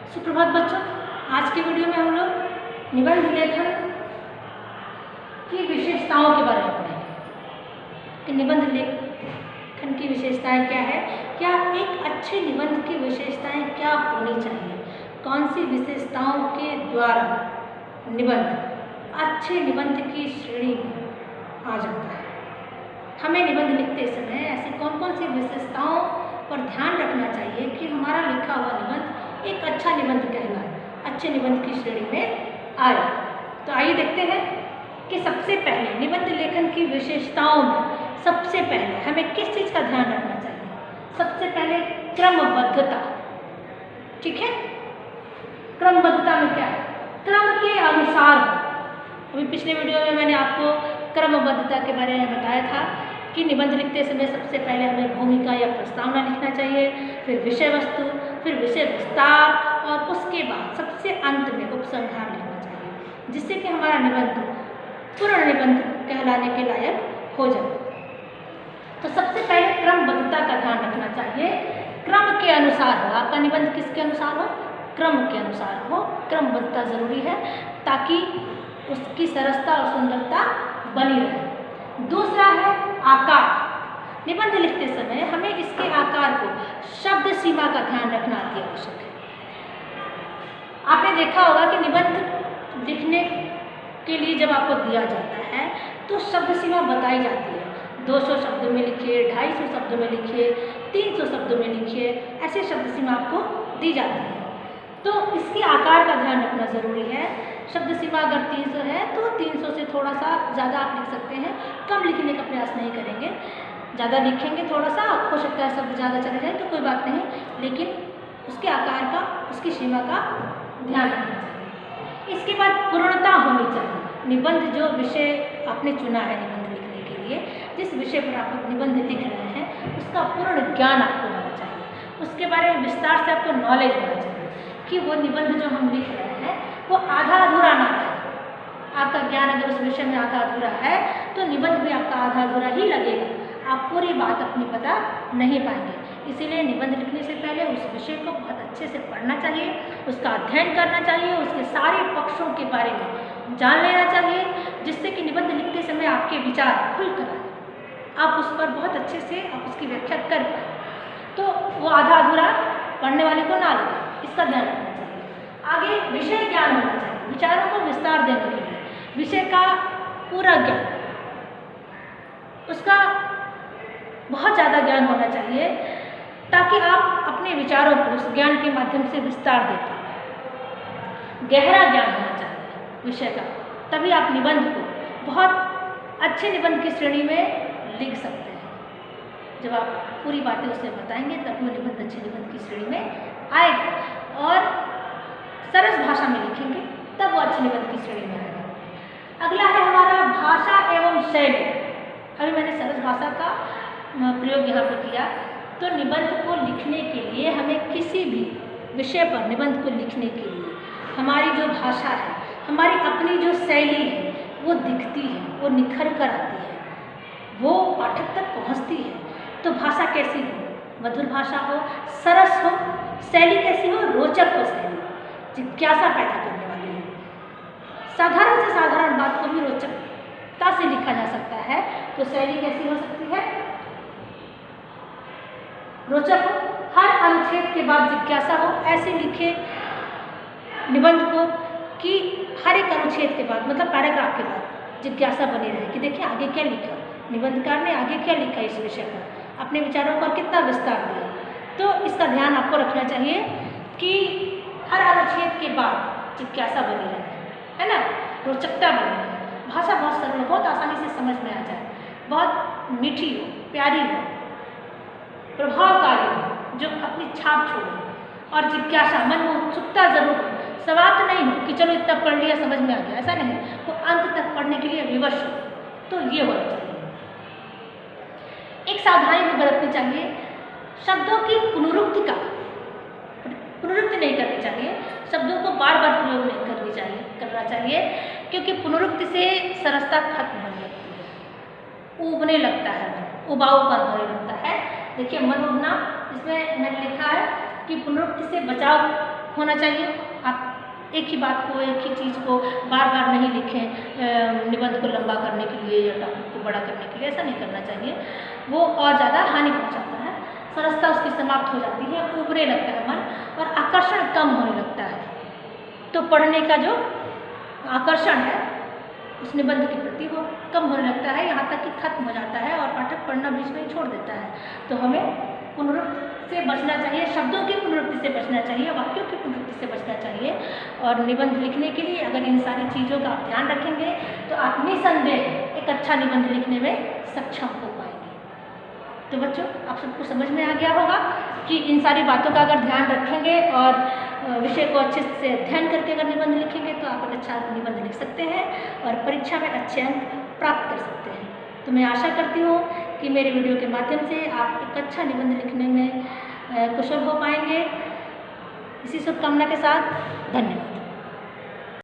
सुप्रभात बच्चों, आज की वीडियो में हम लोग निबंध लेखन की विशेषताओं के बारे में पढ़ेंगे कि निबंध लेखन की विशेषताएं क्या है, क्या एक अच्छे निबंध की विशेषताएं क्या होनी चाहिए, कौन सी विशेषताओं के द्वारा निबंध अच्छे निबंध की श्रेणी में आ जाता है। हमें निबंध लिखते समय ऐसी कौन कौन सी विशेषताओं पर ध्यान रखना चाहिए कि हमारा लिखा हुआ निबंध एक अच्छा निबंध कहलाए, अच्छे निबंध की श्रेणी में आए। तो आइए देखते हैं कि सबसे पहले निबंध लेखन की विशेषताओं में सबसे पहले हमें किस चीज़ का ध्यान रखना चाहिए। सबसे पहले क्रमबद्धता। ठीक है, क्रमबद्धता में क्या है, क्रम के अनुसार। अभी पिछले वीडियो में मैंने आपको क्रमबद्धता के बारे में बताया था कि निबंध लिखते समय सबसे पहले हमें भूमिका या प्रस्तावना लिखना चाहिए, फिर विषय वस्तु, फिर विषय विस्तार और उसके बाद सबसे अंत में उपसंहार लिखना चाहिए, जिससे कि हमारा निबंध पूर्ण निबंध कहलाने के लायक हो जाए। तो सबसे पहले क्रमबद्धता का ध्यान रखना चाहिए। क्रम के अनुसार हो, आपका निबंध किसके अनुसार हो, क्रम के अनुसार हो। क्रमबद्धता जरूरी है ताकि उसकी सरसता और सुंदरता बनी रहे। दूसरा है आकार। निबंध लिखते समय हमें इसके आकार को शब्द सीमा का ध्यान रखना अति आवश्यक है। आपने देखा होगा कि निबंध लिखने के लिए जब आपको दिया जाता है तो शब्द सीमा बताई जाती है। 200 शब्दों में लिखिए, 250 शब्दों में लिखिए, 300 शब्दों में लिखिए, ऐसे शब्द सीमा आपको दी जाती है। तो इसके आकार का ध्यान रखना ज़रूरी है। शब्द सीमा अगर 300 है तो 300 से थोड़ा सा ज़्यादा आप लिख सकते हैं, कम लिखने का प्रयास नहीं करेंगे। ज़्यादा लिखेंगे थोड़ा सा, हो सकता है शब्द ज़्यादा चले जाए तो कोई बात नहीं, लेकिन उसके आकार का, उसकी सीमा का ध्यान रखना चाहिए। इसके बाद पूर्णता होनी चाहिए। निबंध जो विषय आपने चुना है निबंध लिखने के लिए, जिस विषय पर आप निबंध लिख रहे हैं उसका पूर्ण ज्ञान आपको होना चाहिए, उसके बारे में विस्तार से आपको नॉलेज होना चाहिए कि वो निबंध जो हम लिख रहे हैं वो आधा अधूरा ना रहे। आपका ज्ञान अगर उस विषय में आधा अधूरा है तो निबंध भी आपका आधा अधूरा ही लगेगा, आप पूरी बात अपनी बता नहीं पाएंगे। इसीलिए निबंध लिखने से पहले उस विषय को बहुत अच्छे से पढ़ना चाहिए, उसका अध्ययन करना चाहिए, उसके सारे पक्षों के बारे में जान लेना चाहिए, जिससे कि निबंध लिखते समय आपके विचार खुलकर आए, आप उस पर बहुत अच्छे से आप उसकी व्याख्या कर पाए। तो वो आधा अधूरा पढ़ने वाले को ना लगे, इसका ध्यान रखना चाहिए। आगे विषय ज्ञान होना चाहिए, विचारों को विस्तार देने के लिए विषय का पूरा ज्ञान, उसका बहुत ज़्यादा ज्ञान होना चाहिए ताकि आप अपने विचारों को उस ज्ञान के माध्यम से विस्तार दे पाएं। गहरा ज्ञान होना चाहिए विषय का, तभी आप निबंध को बहुत अच्छे निबंध की श्रेणी में लिख सकते हैं। जब आप पूरी बातें उसे बताएंगे तब वो निबंध अच्छे निबंध की श्रेणी में आएगा, और सरस भाषा में लिखेंगे तब वो अच्छे निबंध की श्रेणी में आएगा। अगला है हमारा भाषा एवं शैली। अभी मैंने सरस भाषा का प्रयोग यहाँ पर किया। तो निबंध को लिखने के लिए हमें किसी भी विषय पर निबंध को लिखने के लिए हमारी जो भाषा है, हमारी अपनी जो शैली है वो दिखती है, वो निखर कर आती है, वो पाठक तक पहुँचती है। तो भाषा कैसी हो, मधुर भाषा हो, सरस हो, शैली कैसी हो, रोचक हो, शैली जिज्ञासा पैदा करने वाली हो। साधारण से साधारण बात को भी रोचकता से लिखा जा सकता है, तो शैली कैसी हो सकती है, रोचक हो, हर अनुच्छेद के बाद जिज्ञासा हो। ऐसे लिखे निबंध को कि हर एक अनुच्छेद के बाद, मतलब पैराग्राफ के बाद जिज्ञासा बनी रहे कि देखिए आगे क्या लिखा, निबंधकार ने आगे क्या लिखा, इस विषय पर अपने विचारों पर कितना विस्तार दिया। तो इसका ध्यान आपको रखना चाहिए कि हर अनुच्छेद के बाद जिज्ञासा बनी रहे, है ना, रोचकता बनी रहे, भाषा बहुत सरल, बहुत आसानी से समझ में आ जाए, बहुत मीठी हो, प्यारी हो, प्रभावकारी हो, जो अपनी छाप छोड़े, और जिज्ञासा, मन में उत्सुकता जरूर हो, समाप्त नहीं हो कि चलो इतना पढ़ लिया समझ में आ गया, ऐसा नहीं, वो अंत तक पढ़ने के लिए विवश हो। तो ये होना चाहिए। एक सावधानी भी बरतनी चाहिए, शब्दों की पुनरुक्ति नहीं करनी चाहिए, शब्दों को बार बार प्रयोग नहीं करना चाहिए, क्योंकि पुनरुक्ति से सरसता खत्म होने लगती है, उबने लगता है, उबाऊपन होने लगता है। देखिए मन उबना, इसमें मैंने लिखा है कि पुनरुक्ति से बचाव होना चाहिए। आप एक ही बात को, एक ही चीज़ को बार बार नहीं लिखें निबंध को लंबा करने के लिए या टॉपिक को बड़ा करने के लिए, ऐसा नहीं करना चाहिए। वो और ज़्यादा हानि पहुँचाता है, सरसता उसकी समाप्त हो जाती है, उबरे लगता है मन और आकर्षण कम होने लगता है। तो पढ़ने का जो आकर्षण है उस निबंध के प्रति वो कम होने लगता है, यहाँ तक कि खत्म हो जाता है और पाठक पढ़ना बीच में ही छोड़ देता है। तो हमें पुनरुक्ति से बचना चाहिए, शब्दों की पुनरुक्ति से बचना चाहिए, वाक्यों की पुनरुक्ति से बचना चाहिए। और निबंध लिखने के लिए अगर इन सारी चीज़ों का आप ध्यान रखेंगे तो आप निसंदेह एक अच्छा निबंध लिखने में सक्षम हो पाएंगे। तो बच्चों, आप सबको समझ में आ गया होगा कि इन सारी बातों का अगर ध्यान रखेंगे और विषय को अच्छे से अध्ययन करके अगर निबंध लिखेंगे तो आप एक अच्छा निबंध लिख सकते हैं और परीक्षा में अच्छे अंक प्राप्त कर सकते हैं। तो मैं आशा करती हूँ कि मेरे वीडियो के माध्यम से आप एक अच्छा निबंध लिखने में कुशल हो पाएंगे। इसी शुभकामना के साथ धन्यवाद।